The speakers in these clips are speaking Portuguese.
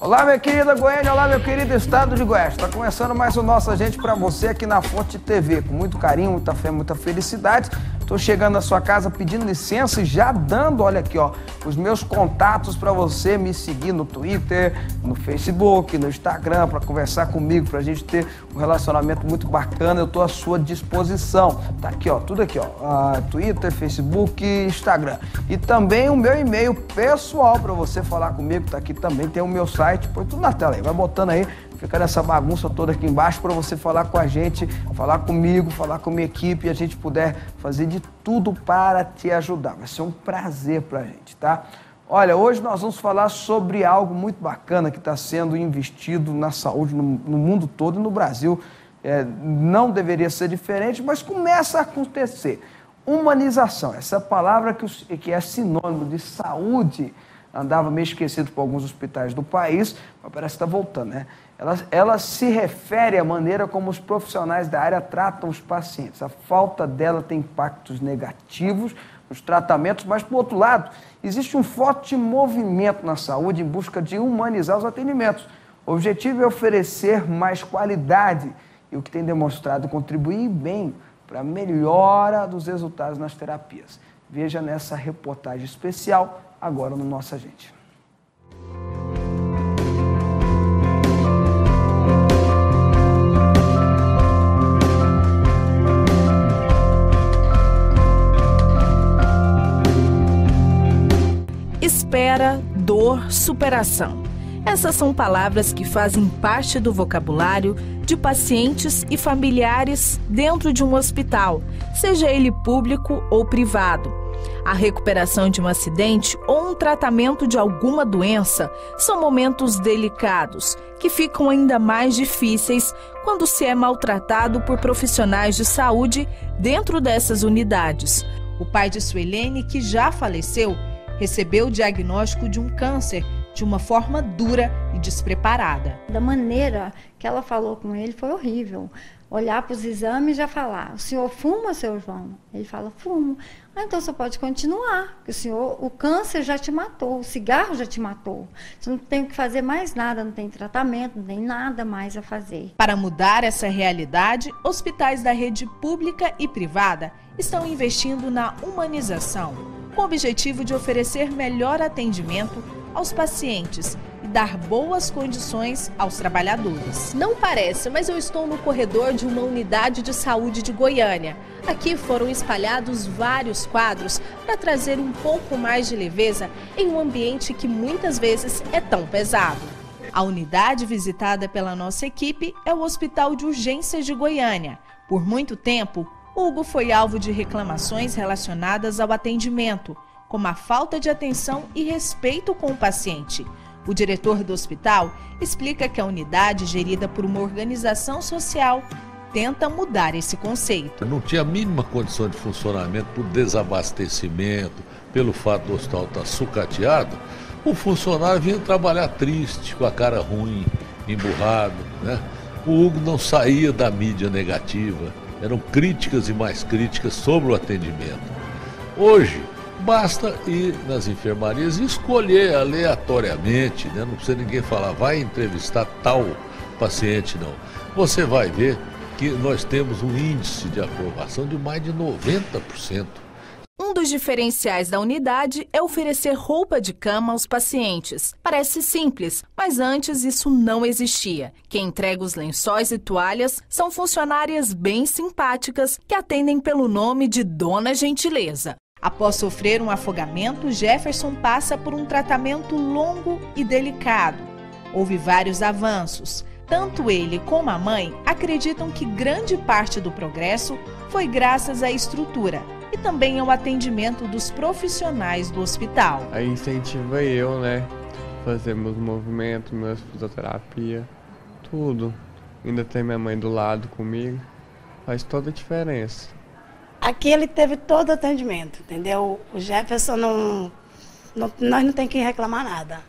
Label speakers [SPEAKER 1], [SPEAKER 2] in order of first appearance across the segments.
[SPEAKER 1] Olá, minha querida Goiânia, olá, meu querido estado de Goiás. Está começando mais o Nosso Agente para você aqui na Fonte TV. Com muito carinho, muita fé, muita felicidade. Estou chegando na sua casa pedindo licença e já dando, olha aqui, ó, os meus contatos para você me seguir no Twitter, no Facebook, no Instagram, para conversar comigo, para a gente ter um relacionamento muito bacana. Eu estou à sua disposição. Tá aqui, ó, tudo aqui, ó, Twitter, Facebook, Instagram. E também o meu e-mail pessoal para você falar comigo, tá aqui também, tem o meu site, põe tudo na tela aí, vai botando aí. Fica nessa bagunça toda aqui embaixo para você falar com a gente, falar comigo, falar com a minha equipe e a gente puder fazer de tudo para te ajudar. Vai ser um prazer para a gente, tá? Olha, hoje nós vamos falar sobre algo muito bacana que está sendo investido na saúde no mundo todo e no Brasil. Não deveria ser diferente, mas começa a acontecer. Humanização, essa palavra que é sinônimo de saúde, andava meio esquecido por alguns hospitais do país, mas parece que está voltando, né? Ela se refere à maneira como os profissionais da área tratam os pacientes. A falta dela tem impactos negativos nos tratamentos, mas, por outro lado, existe um forte movimento na saúde em busca de humanizar os atendimentos. O objetivo é oferecer mais qualidade e o que tem demonstrado contribuir bem para a melhora dos resultados nas terapias. Veja nessa reportagem especial agora no Nosso Agente.
[SPEAKER 2] Espera, dor, superação. Essas são palavras que fazem parte do vocabulário de pacientes e familiares dentro de um hospital, seja ele público ou privado. A recuperação de um acidente ou um tratamento de alguma doença são momentos delicados, que ficam ainda mais difíceis quando se é maltratado por profissionais de saúde dentro dessas unidades. O pai de Suelene, que já faleceu, recebeu o diagnóstico de um câncer de uma forma dura e despreparada.
[SPEAKER 3] Da maneira que ela falou com ele foi horrível. Olhar para os exames e já falar: o senhor fuma, seu João? Ele fala: fumo. Ah, então você pode continuar, porque o câncer já te matou, o cigarro já te matou. Você não tem que fazer mais nada, não tem tratamento, não tem nada mais a fazer.
[SPEAKER 2] Para mudar essa realidade, hospitais da rede pública e privada estão investindo na humanização, com o objetivo de oferecer melhor atendimento aos pacientes e dar boas condições aos trabalhadores. Não parece, mas eu estou no corredor de uma unidade de saúde de Goiânia. Aqui foram espalhados vários quadros para trazer um pouco mais de leveza em um ambiente que muitas vezes é tão pesado. A unidade visitada pela nossa equipe é o Hospital de Urgências de Goiânia. Por muito tempo, Hugo foi alvo de reclamações relacionadas ao atendimento, como a falta de atenção e respeito com o paciente. O diretor do hospital explica que a unidade, gerida por uma organização social, tenta mudar esse conceito.
[SPEAKER 4] Não tinha a mínima condição de funcionamento por desabastecimento, pelo fato do hospital estar sucateado. O funcionário vinha trabalhar triste, com a cara ruim, emburrado, né? O Hugo não saía da mídia negativa, eram críticas e mais críticas sobre o atendimento. Hoje, basta ir nas enfermarias e escolher aleatoriamente, né? Não precisa ninguém falar, vai entrevistar tal paciente, não. Você vai ver que nós temos um índice de aprovação de mais de 90%.
[SPEAKER 2] Um dos diferenciais da unidade é oferecer roupa de cama aos pacientes. Parece simples, mas antes isso não existia. Quem entrega os lençóis e toalhas são funcionárias bem simpáticas que atendem pelo nome de Dona Gentileza. Após sofrer um afogamento, Jefferson passa por um tratamento longo e delicado. Houve vários avanços. Tanto ele como a mãe acreditam que grande parte do progresso foi graças à estrutura e também ao atendimento dos profissionais do hospital.
[SPEAKER 5] Aí incentiva eu, né? Fazer meus movimentos, minha fisioterapia, tudo. Ainda tem minha mãe do lado comigo. Faz toda a diferença.
[SPEAKER 6] Aqui ele teve todo o atendimento, entendeu? O Jefferson nós não tem que reclamar nada.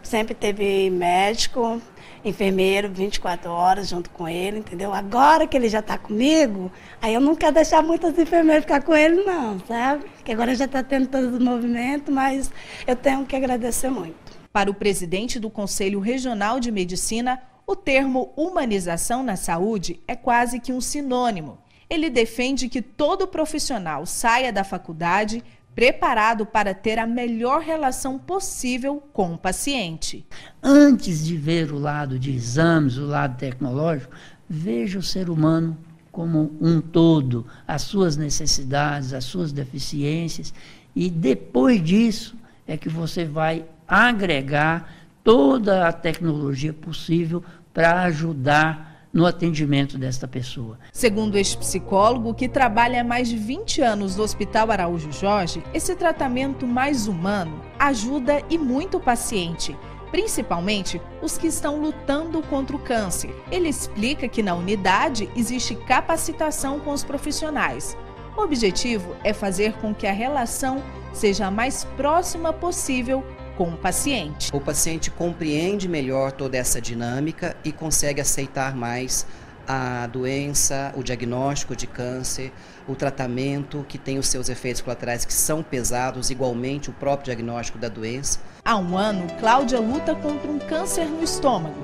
[SPEAKER 6] Sempre teve médico, enfermeiro, 24 horas junto com ele, entendeu? Agora que ele já está comigo, aí eu não quero deixar muitos enfermeiros ficar com ele, não, sabe? Porque agora já está tendo todos os movimentos, mas eu tenho que agradecer muito.
[SPEAKER 2] Para o presidente do Conselho Regional de Medicina, o termo humanização na saúde é quase que um sinônimo. Ele defende que todo profissional saia da faculdade preparado para ter a melhor relação possível com o paciente.
[SPEAKER 7] Antes de ver o lado de exames, o lado tecnológico, veja o ser humano como um todo, as suas necessidades, as suas deficiências, e depois disso é que você vai agregar toda a tecnologia possível para ajudar no atendimento desta pessoa.
[SPEAKER 2] Segundo este psicólogo, que trabalha há mais de 20 anos no Hospital Araújo Jorge, esse tratamento mais humano ajuda e muito o paciente, principalmente os que estão lutando contra o câncer. Ele explica que na unidade existe capacitação com os profissionais. O objetivo é fazer com que a relação seja a mais próxima possível com o paciente.
[SPEAKER 8] O paciente compreende melhor toda essa dinâmica e consegue aceitar mais a doença, o diagnóstico de câncer, o tratamento que tem os seus efeitos colaterais que são pesados, igualmente o próprio diagnóstico da doença.
[SPEAKER 2] Há um ano, Cláudia luta contra um câncer no estômago.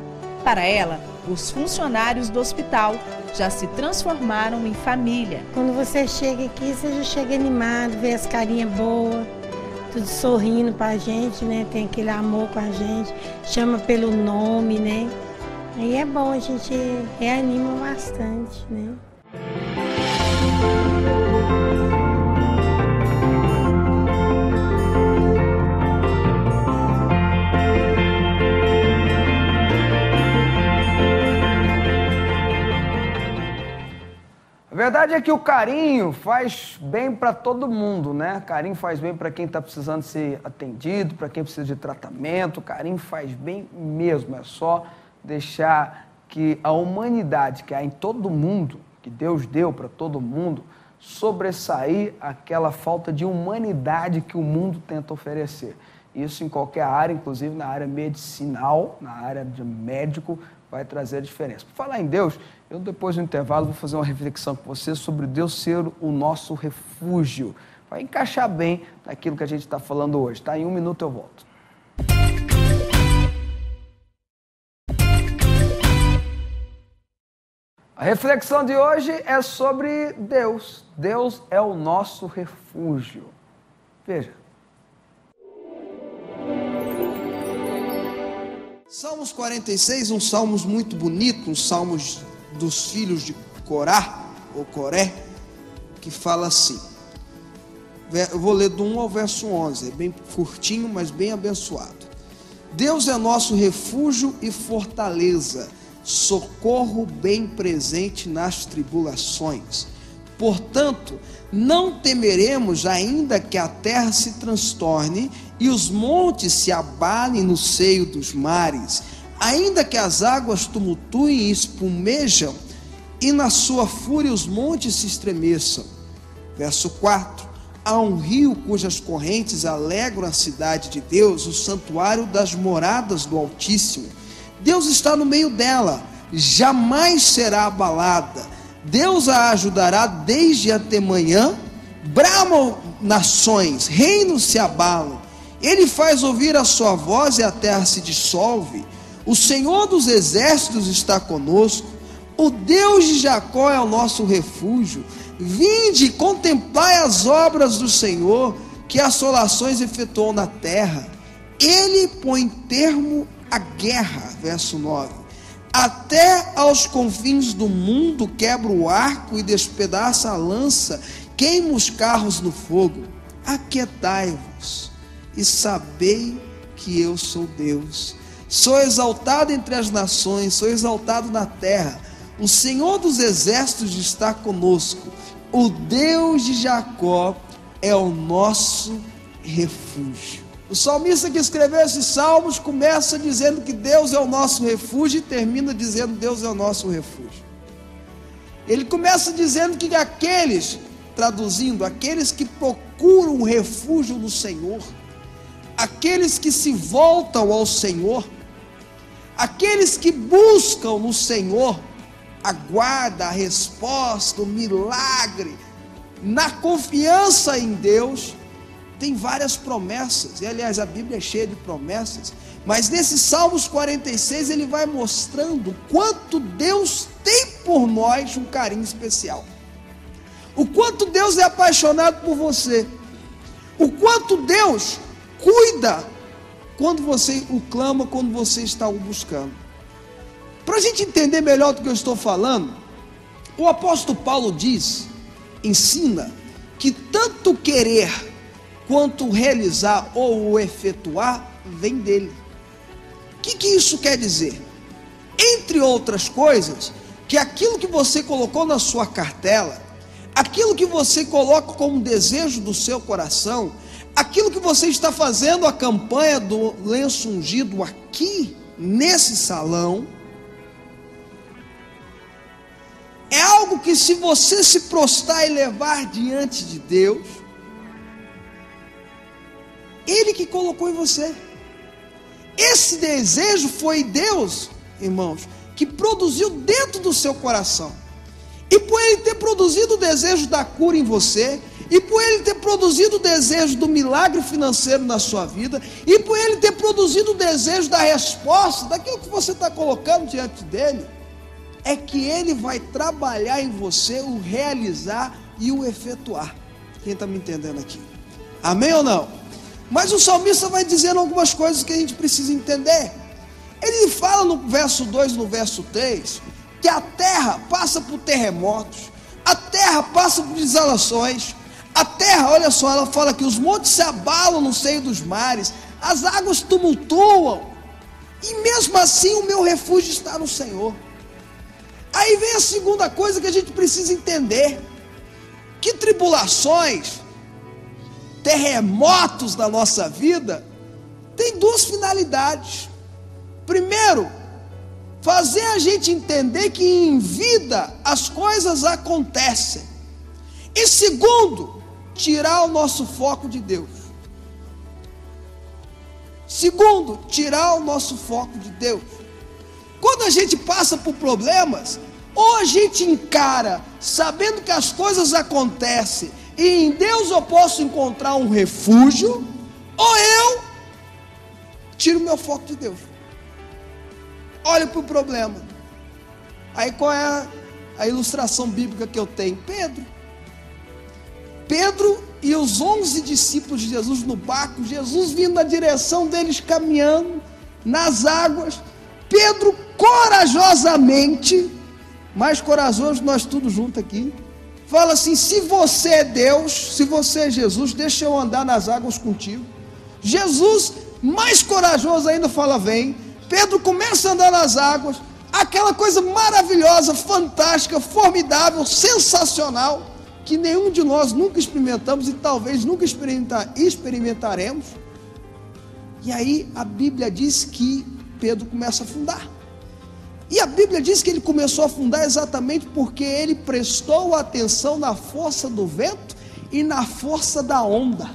[SPEAKER 2] Para ela, os funcionários do hospital já se transformaram em família.
[SPEAKER 9] Quando você chega aqui, você já chega animado, vê as carinhas boas, tudo sorrindo pra gente, né? Tem aquele amor com a gente, chama pelo nome, né? Aí é bom, a gente reanima bastante, né?
[SPEAKER 1] A verdade é que o carinho faz bem para todo mundo, né? Carinho faz bem para quem está precisando ser atendido, para quem precisa de tratamento. Carinho faz bem mesmo. É só deixar que a humanidade que há em todo mundo, que Deus deu para todo mundo, sobressair aquela falta de humanidade que o mundo tenta oferecer. Isso em qualquer área, inclusive na área medicinal, na área de médico, vai trazer a diferença. Por falar em Deus, eu depois do intervalo vou fazer uma reflexão com você sobre Deus ser o nosso refúgio. Vai encaixar bem naquilo que a gente está falando hoje, tá? Em 1 minuto eu volto. A reflexão de hoje é sobre Deus. Deus é o nosso refúgio. Veja. Salmos 46, um salmo muito bonito, um salmo dos filhos de Corá, ou Coré, que fala assim. Eu vou ler do 1 ao verso 11, é bem curtinho, mas bem abençoado. Deus é nosso refúgio e fortaleza, socorro bem presente nas tribulações. Portanto, não temeremos, ainda que a terra se transtorne e os montes se abalem no seio dos mares, ainda que as águas tumultuem e espumejam, e na sua fúria os montes se estremeçam. Verso 4. Há um rio cujas correntes alegram a cidade de Deus, o santuário das moradas do Altíssimo. Deus está no meio dela, jamais será abalada. Deus a ajudará desde antemanhã. Bramam nações, reinos se abalam. Ele faz ouvir a sua voz e a terra se dissolve. O Senhor dos exércitos está conosco. O Deus de Jacó é o nosso refúgio. Vinde e contemplai as obras do Senhor, que assolações efetuou na terra. Ele põe termo à guerra, verso 9. Até aos confins do mundo quebra o arco e despedaça a lança, queima os carros no fogo. Aquietai-vos e sabei que eu sou Deus. Sou exaltado entre as nações, sou exaltado na terra. O Senhor dos exércitos está conosco. O Deus de Jacó é o nosso refúgio. O salmista que escreveu esses salmos começa dizendo que Deus é o nosso refúgio e termina dizendo que Deus é o nosso refúgio. Ele começa dizendo que aqueles, traduzindo, aqueles que procuram um refúgio no Senhor, aqueles que se voltam ao Senhor, aqueles que buscam no Senhor a guarda, a resposta, o milagre, na confiança em Deus, tem várias promessas. E aliás, a Bíblia é cheia de promessas. Mas nesse Salmos 46 ele vai mostrando quanto Deus tem por nós um carinho especial. O quanto Deus é apaixonado por você. O quanto Deus cuida quando você o clama, quando você está o buscando. Para a gente entender melhor do que eu estou falando, o apóstolo Paulo ensina que tanto querer quanto realizar ou efetuar vem dele. O que isso quer dizer? Entre outras coisas, que aquilo que você colocou na sua cartela, aquilo que você coloca como desejo do seu coração, aquilo que você está fazendo a campanha do lenço ungido aqui, nesse salão, é algo que, se você se prostrar e levar diante de Deus, Ele que colocou em você. Esse desejo foi Deus, irmãos, que produziu dentro do seu coração. E por Ele ter produzido o desejo da cura em você, e por Ele ter produzido o desejo do milagre financeiro na sua vida, e por Ele ter produzido o desejo da resposta, daquilo que você está colocando diante dEle, é que Ele vai trabalhar em você o realizar e o efetuar. Quem está me entendendo aqui? Amém ou não? Mas o salmista vai dizendo algumas coisas que a gente precisa entender. Ele fala no verso 2 e no verso 3, que a terra passa por terremotos, a terra passa por desolações, a terra, olha só, ela fala que os montes se abalam no seio dos mares, as águas tumultuam, e mesmo assim o meu refúgio está no Senhor. Aí vem a segunda coisa que a gente precisa entender, que tribulações, terremotos da nossa vida, tem duas finalidades. Primeiro, fazer a gente entender que em vida as coisas acontecem. E segundo, tirar o nosso foco de Deus. Segundo, tirar o nosso foco de Deus. Quando a gente passa por problemas, ou a gente encara sabendo que as coisas acontecem e em Deus eu posso encontrar um refúgio, ou eu tiro o meu foco de Deus. Olho para o problema. Aí qual é a ilustração bíblica que eu tenho? Pedro e os 11 discípulos de Jesus no barco, Jesus vindo na direção deles caminhando nas águas, Pedro corajosamente, mais corajoso nós todos juntos aqui, fala assim: se você é Deus, se você é Jesus, deixa eu andar nas águas contigo. Jesus, mais corajoso ainda, fala: vem. Pedro começa a andar nas águas, aquela coisa maravilhosa, fantástica, formidável, sensacional, que nenhum de nós nunca experimentamos e talvez nunca experimentaremos. E aí a Bíblia diz que Pedro começa a afundar. E a Bíblia diz que ele começou a afundar exatamente porque ele prestou atenção na força do vento e na força da onda.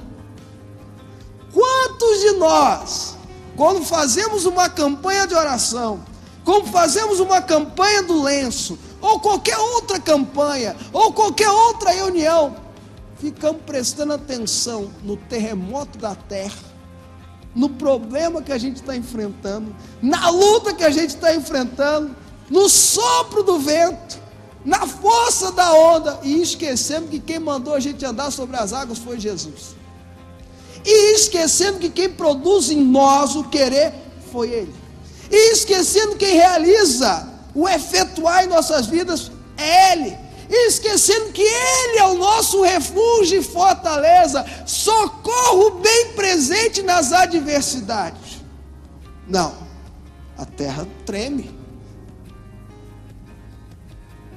[SPEAKER 1] Quantos de nós, quando fazemos uma campanha de oração, quando fazemos uma campanha do lenço, ou qualquer outra campanha, ou qualquer outra reunião, ficamos prestando atenção no terremoto da terra, no problema que a gente está enfrentando, na luta que a gente está enfrentando, no sopro do vento, na força da onda, e esquecemos que quem mandou a gente andar sobre as águas foi Jesus. E esquecendo que quem produz em nós o querer foi Ele. E esquecendo que quem realiza o efetuar em nossas vidas é Ele. E esquecendo que Ele é o nosso refúgio e fortaleza, socorro bem presente nas adversidades. Não, a terra treme.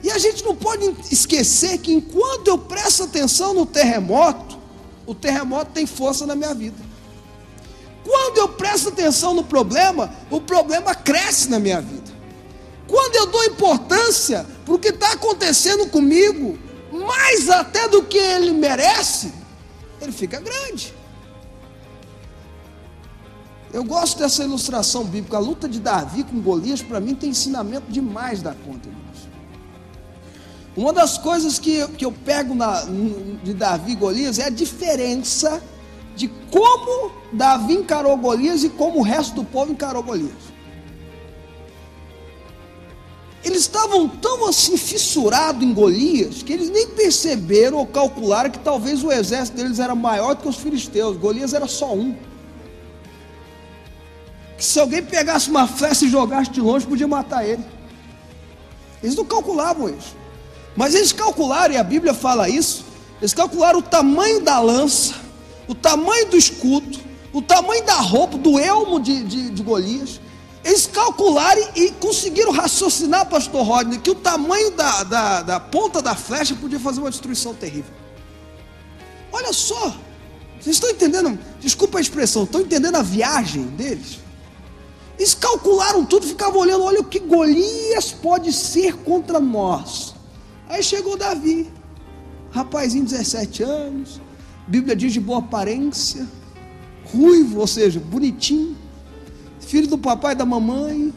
[SPEAKER 1] E a gente não pode esquecer que enquanto eu presto atenção no terremoto, o terremoto tem força na minha vida. Quando eu presto atenção no problema, o problema cresce na minha vida. Quando eu dou importância para o que está acontecendo comigo, mais até do que ele merece, ele fica grande. Eu gosto dessa ilustração bíblica. A luta de Davi com Golias, para mim, tem ensinamento demais da conta, irmãos. Uma das coisas que eu pego de Davi e Golias é a diferença de como Davi encarou Golias e como o resto do povo encarou Golias. Eles estavam tão assim fissurados em Golias que eles nem perceberam ou calcularam que talvez o exército deles era maior do que os filisteus. Golias era só um. Que se alguém pegasse uma flecha e jogasse de longe, podia matar ele. Eles não calculavam isso. Mas eles calcularam, e a Bíblia fala isso, eles calcularam o tamanho da lança, o tamanho do escudo, o tamanho da roupa, do elmo de Golias. Eles calcularam e conseguiram raciocinar, pastor Rodney, que o tamanho da ponta da flecha podia fazer uma destruição terrível. Olha só, vocês estão entendendo? Desculpa a expressão, estão entendendo a viagem deles? Eles calcularam tudo, ficavam olhando, olha o que Golias pode ser contra nós. Aí chegou Davi, rapazinho de 17 anos, Bíblia diz de boa aparência, ruivo, ou seja, bonitinho, filho do papai e da mamãe.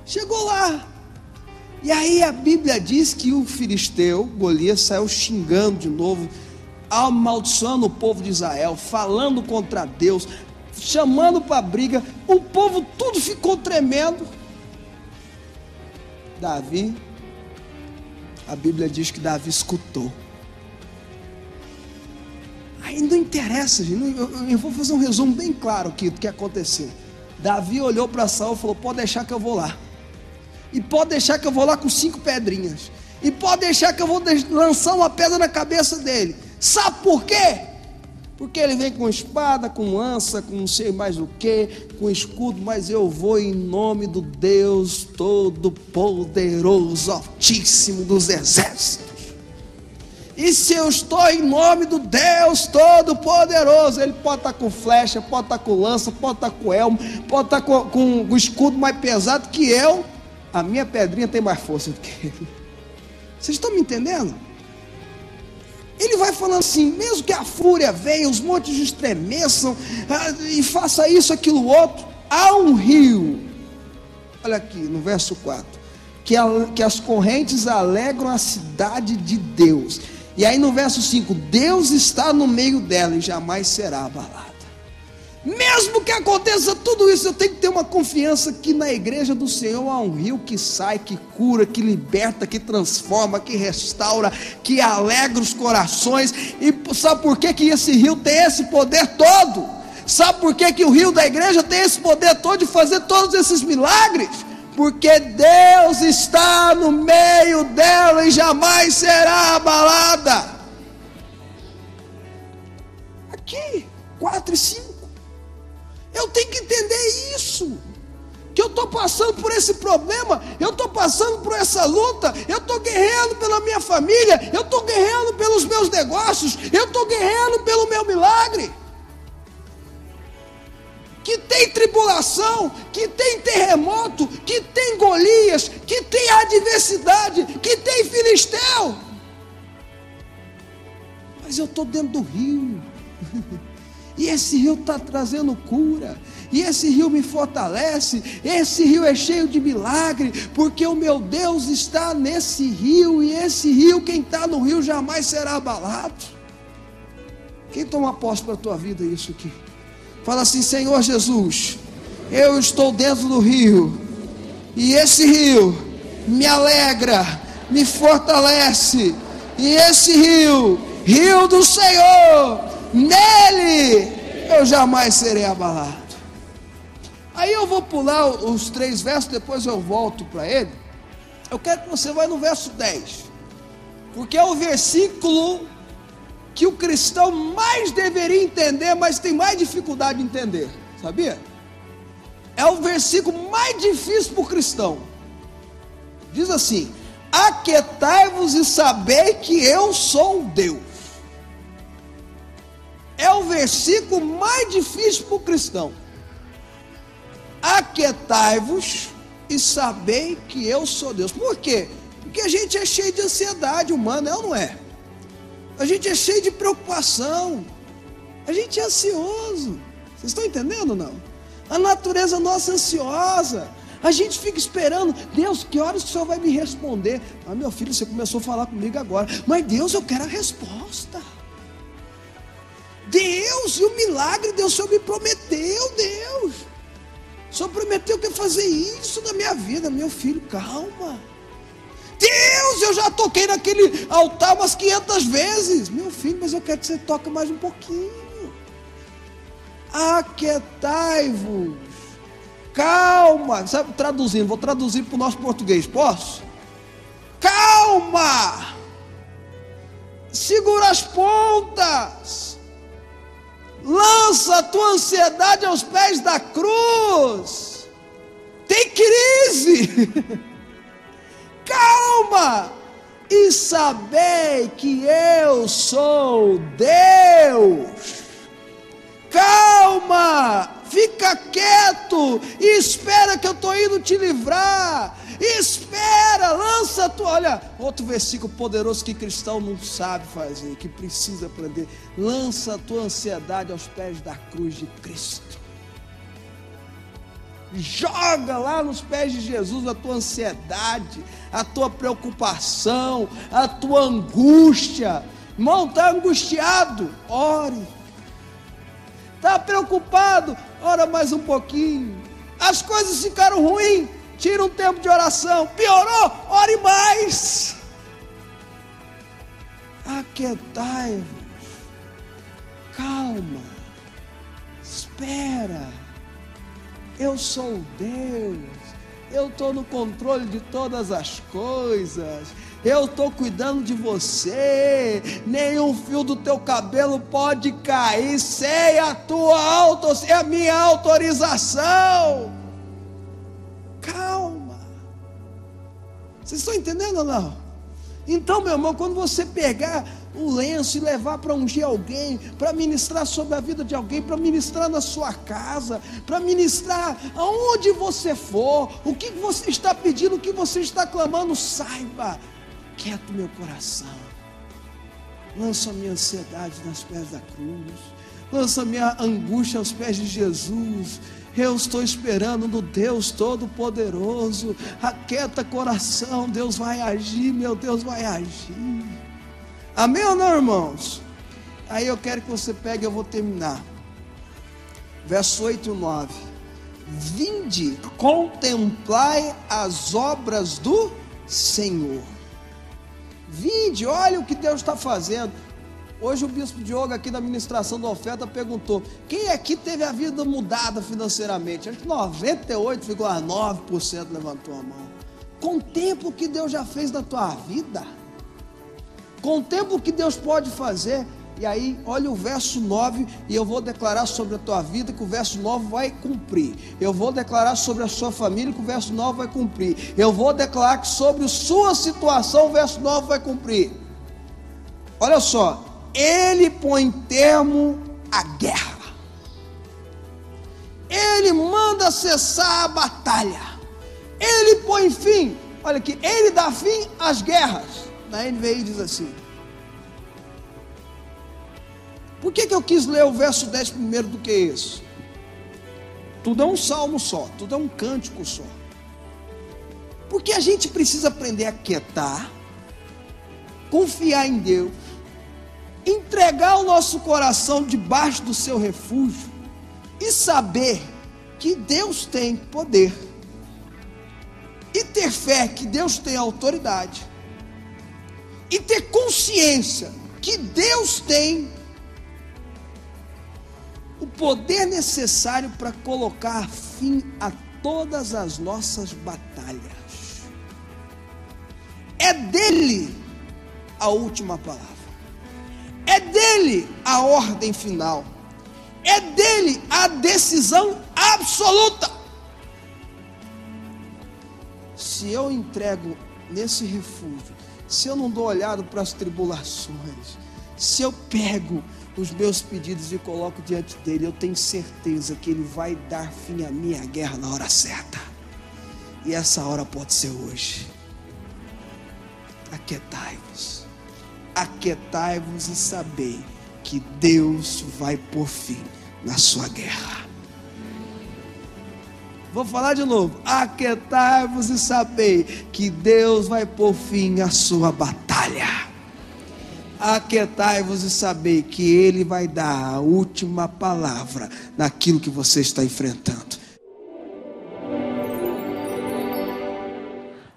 [SPEAKER 1] Chegou lá, e aí a Bíblia diz que o filisteu, Golias, saiu xingando de novo, amaldiçoando o povo de Israel, falando contra Deus, chamando para a briga. O povo tudo ficou tremendo. Davi, a Bíblia diz que Davi escutou. Aí não interessa, gente, eu vou fazer um resumo bem claro aqui do que aconteceu. Davi olhou para Saul e falou: pode deixar que eu vou lá. E pode deixar que eu vou lá com 5 pedrinhas. E pode deixar que eu vou lançar uma pedra na cabeça dele. Sabe por quê? Porque ele vem com espada, com lança, com não sei mais o que, com escudo, mas eu vou em nome do Deus Todo-Poderoso, Altíssimo dos Exércitos. E se eu estou em nome do Deus Todo-Poderoso, ele pode estar com flecha, pode estar com lança, pode estar com elmo, pode estar com o escudo mais pesado que eu, a minha pedrinha tem mais força do que ele. Vocês estão me entendendo? Ele vai falando assim, mesmo que a fúria venha, os montes estremeçam, e faça isso, aquilo, outro, há um rio, olha aqui no verso 4, que as correntes alegram a cidade de Deus. E aí no verso 5, Deus está no meio dela e jamais será abalada. Mesmo que aconteça tudo isso, eu tenho que ter uma confiança que na igreja do Senhor há um rio que sai, que cura, que liberta, que transforma, que restaura, que alegra os corações. E sabe por que esse rio tem esse poder todo? Sabe por que o rio da igreja tem esse poder todo de fazer todos esses milagres? Porque Deus está no meio dela e jamais será abalada. Aqui, 4 e 5. Eu tenho que entender isso. Que eu estou passando por esse problema, eu estou passando por essa luta, eu estou guerreando pela minha família, eu estou guerreando pelos meus negócios, eu estou guerreando pelo meu milagre. Que tem tribulação, que tem terremoto, que tem Golias, que tem adversidade, que tem filisteu. Mas eu estou dentro do rio. E esse rio está trazendo cura. E esse rio me fortalece. Esse rio é cheio de milagre. Porque o meu Deus está nesse rio. E esse rio, quem está no rio jamais será abalado. Quem toma posse para a tua vida isso aqui? Fala assim: Senhor Jesus, eu estou dentro do rio, e esse rio me alegra, me fortalece, e esse rio, rio do Senhor, nele eu jamais serei abalado. Aí eu vou pular os 3 versos, depois eu volto para ele. Eu quero que você vá no verso 10, porque é o versículo que o cristão mais deveria entender, mas tem mais dificuldade de entender, sabia? É o versículo mais difícil para o cristão. Diz assim: aquietai-vos e sabei que eu sou Deus. É o versículo mais difícil para o cristão. Aquietai-vos e sabei que eu sou Deus. Por quê? Porque a gente é cheio de ansiedade humana, é ou não é? A gente é cheio de preocupação, a gente é ansioso. Vocês estão entendendo ou não? A natureza nossa é ansiosa. A gente fica esperando: Deus, que horas que o Senhor vai me responder? Ah, meu filho, você começou a falar comigo agora. Mas Deus, eu quero a resposta. Deus, Deus, e o milagre, Deus, o Senhor me prometeu, Deus. O Senhor prometeu que ia fazer isso na minha vida. Meu filho, calma. Deus, eu já toquei naquele altar umas 500 vezes. Meu filho, mas eu quero que você toque mais um pouquinho. Aquietai-vos. Calma. Sabe, traduzindo, vou traduzir para o nosso português, posso? Calma. Segura as pontas. Lança a tua ansiedade aos pés da cruz. Tem crise. Calma. E sabei que eu sou Deus. Calma. Fica quieto e espera que eu estou indo te livrar. Espera, lança a tua... Olha, outro versículo poderoso que cristão não sabe fazer, que precisa aprender. Lança a tua ansiedade aos pés da cruz de Cristo. Joga lá nos pés de Jesus a tua ansiedade, a tua preocupação, a tua angústia. Irmão, está angustiado? Ore. Está preocupado? Ora mais um pouquinho. As coisas ficaram ruins? Tira um tempo de oração. Piorou? Ore mais. Aquietai-vos. Calma. Espera. Eu sou Deus. Eu estou no controle de todas as coisas. Eu estou cuidando de você. Nenhum fio do teu cabelo pode cair sem a minha autorização. Calma. Vocês estão entendendo ou não? Então, meu irmão, quando você pegar o lenço e levar para ungir alguém, para ministrar sobre a vida de alguém, para ministrar na sua casa, para ministrar aonde você for, o que você está pedindo, o que você está clamando, saiba, quieto meu coração, lança a minha ansiedade nos pés da cruz, lança a minha angústia aos pés de Jesus. Eu estou esperando no Deus Todo-Poderoso. Aquieta coração, Deus vai agir, meu Deus vai agir. Amém ou não, irmãos? Aí eu quero que você pegue, eu vou terminar. Verso 8 e 9. Vinde, contemplai as obras do Senhor. Vinde, olha o que Deus está fazendo. Hoje o bispo Diogo aqui da ministração da oferta perguntou: quem aqui teve a vida mudada financeiramente? 98,9% levantou a mão. Contempla o que Deus já fez na tua vida. Contempla o que Deus pode fazer. E aí, olha o verso 9, e eu vou declarar sobre a tua vida que o verso 9 vai cumprir. Eu vou declarar sobre a sua família que o verso 9 vai cumprir. Eu vou declarar que sobre a sua situação o verso 9 vai cumprir. Olha só. Ele põe termo à guerra. Ele manda cessar a batalha. Ele põe fim. Olha aqui, ele dá fim às guerras. Na NVI diz assim. Por que eu quis ler o verso 10 primeiro do que isso? Tudo é um salmo só, tudo é um cântico só. Porque a gente precisa aprender a quietar, confiar em Deus, entregar o nosso coração debaixo do seu refúgio e saber que Deus tem poder e ter fé que Deus tem autoridade e ter consciência que Deus tem o poder necessário para colocar fim a todas as nossas batalhas. É dele a última palavra. É dele a ordem final. É dele a decisão absoluta. Se eu entrego nesse refúgio, se eu não dou olhada para as tribulações, se eu pego os meus pedidos e coloco diante dele, eu tenho certeza que ele vai dar fim à minha guerra na hora certa. E essa hora pode ser hoje. Aquietai-vos. Aquietai-vos e sabei que Deus vai pôr fim na sua guerra. Vou falar de novo. Aquietai-vos e sabei que Deus vai pôr fim à sua batalha.
[SPEAKER 10] aquietai-vos e sabei que Ele vai dar a última palavra naquilo que você está enfrentando.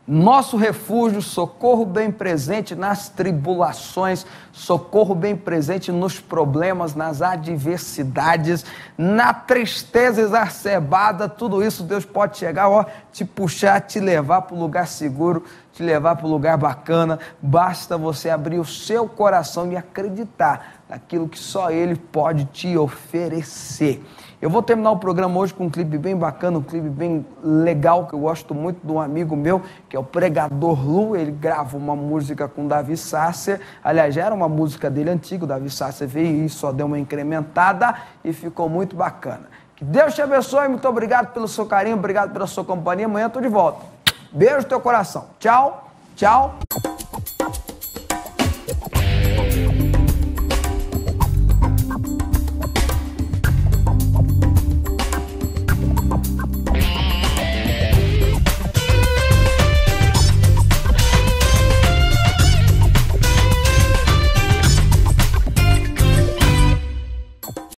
[SPEAKER 1] Nosso refúgio, socorro bem presente nas tribulações, socorro bem presente nos problemas, nas adversidades, na tristeza exacerbada, tudo isso Deus pode chegar, ó, te puxar, te levar para um lugar seguro, te levar para um lugar bacana. Basta você abrir o seu coração e acreditar naquilo que só Ele pode te oferecer. Eu vou terminar o programa hoje com um clipe bem bacana, um clipe bem legal, que eu gosto muito de um amigo meu, que é o Pregador Lu. Ele grava uma música com o Davi Sácer. Aliás, já era uma música dele antiga, o Davi Sácer veio e só deu uma incrementada e ficou muito bacana. Que Deus te abençoe, muito obrigado pelo seu carinho, obrigado pela sua companhia. Amanhã eu tô de volta. Beijo no teu coração. Tchau, tchau.